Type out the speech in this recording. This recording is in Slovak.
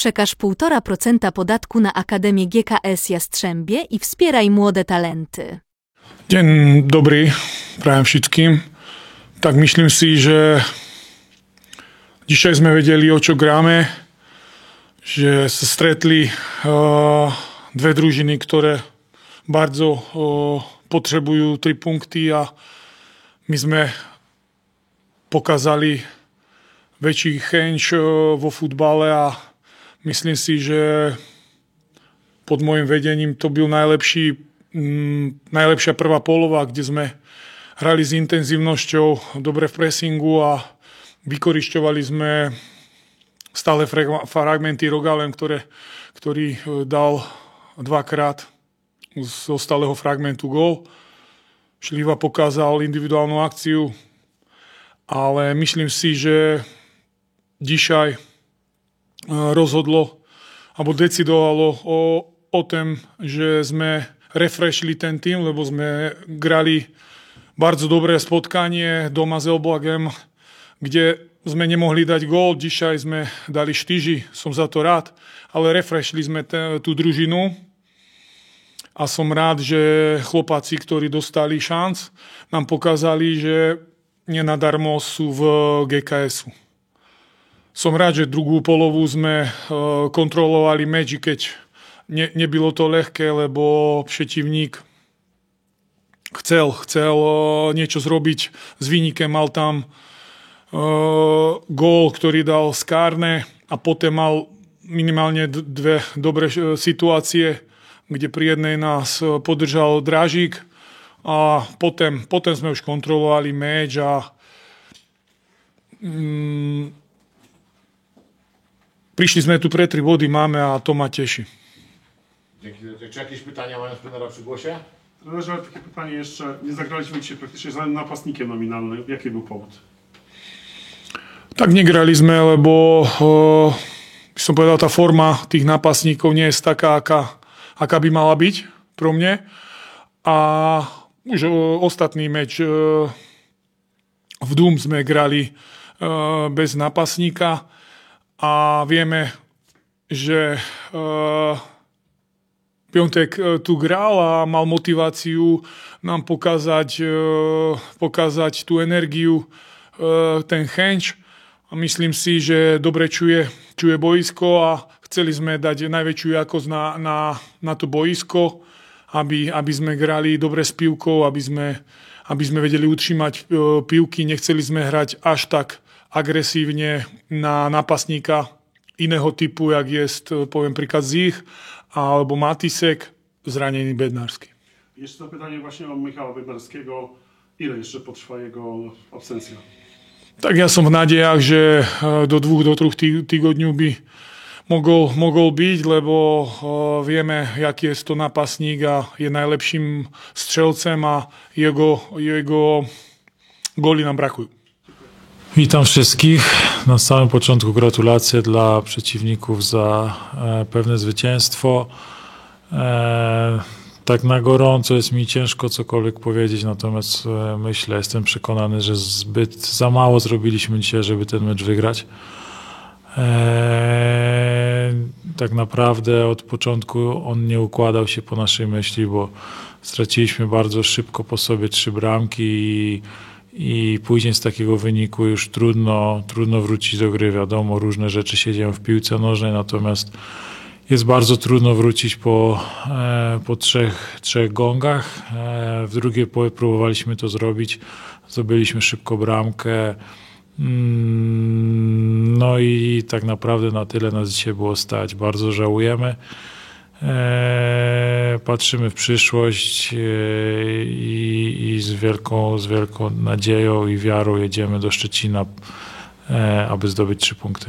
przekaż 1,5% podatku na Akademię GKS Jastrzębie i wspieraj młode talenty. Deň dobrý, prajem všetkým. Tak myslím si, že dzisiaj sme vedeli, o čo gráme, že sa stretli dve družiny, ktoré bardzo potrebujú 3 punkty a my sme pokazali väčší chęć vo futbale a myslím si, že pod môjim vedením to byl najlepšia prvá polova, kde sme hrali s intenzívnosťou, dobre v pressingu a vykorisťovali sme stále fragmenty Rogalem, ktorý dal 2-krát zo stáleho fragmentu gól. Šliva pokázal individuálnu akciu, ale myslím si, že dzisiaj rozhodlo alebo decidovalo o tom, že sme refreshli ten tým, lebo sme grali bardzo dobré spotkanie doma s Elblagem, kde sme nemohli dať gól. Dzisiaj sme dali štyži, som za to rád, ale refreshli sme tú družinu a som rád, že chlopáci, ktorí dostali šanc, nám pokázali, že nenadarmo sú v GKS-u. Som rád, že druhú polovu sme kontrolovali meč, keď nebylo to ľahké, lebo přetivník chcel niečo zrobiť s Vynikem. Mal tam gól, ktorý dal z kárne a potom mal minimálne dve dobré situácie, kde pri jednej nás podržal Drážik a potom sme už kontrolovali meč a prišli sme tu pre 3 body, máme a to ma teší. Dzięki. Czy jakieś pytania mają trenera przy głosie? Trenerze, takie pytanie jeszcze. Nie zagraliśmy dzisiaj praktycznie żadnym napastnikiem nominalnym. Jaki był powód? Tak negrali sme, lebo by som povedal, tá forma tých napastníkov nie je taká, aká by mala byť pro mne. A už ostatný meč v Dum sme grali bez napastníka a vieme, že Piontek tu gral a mal motiváciu nám pokazať tú energiu, ten chęć. A myslím si, že dobre čuje boisko a chceli sme dať najväčšiu jakosť na to boisko, aby sme grali dobre s pivkou, aby sme vedeli utrzymať pivky. Nechceli sme hrať až tak agresívne na napastníka iného typu, jak jest, powiem príklad Zich albo Matisek, zranený Bednarski. Jeszcze pytanie właśnie o Michała Bednarskiego. Ile jeszcze potrwa jego absencja? Tak ja som v nádejach, že do 2 do 3 týgodňů by mogol byť, lebo vieme, jaký je to napastník a je najlepším strzelcem a jego góly nam brakują. Witam wszystkich. Na samym początku gratulacje dla przeciwników za pewne zwycięstwo. Tak na gorąco jest mi ciężko cokolwiek powiedzieć, natomiast jestem przekonany, że zbyt za mało zrobiliśmy dzisiaj, żeby ten mecz wygrać. Tak naprawdę od początku on nie układał się po naszej myśli, bo straciliśmy bardzo szybko po sobie 3 bramki i później z takiego wyniku już trudno wrócić do gry. Wiadomo, różne rzeczy się dzieją w piłce nożnej, natomiast jest bardzo trudno wrócić po 3 gongach. W drugiej połowie próbowaliśmy to zrobić. Zdobyliśmy szybko bramkę. No i tak naprawdę na tyle nas dzisiaj było stać. Bardzo żałujemy. Patrzymy w przyszłość i z wielką nadzieją i wiarą jedziemy do Szczecina, aby zdobyć 3 punkty.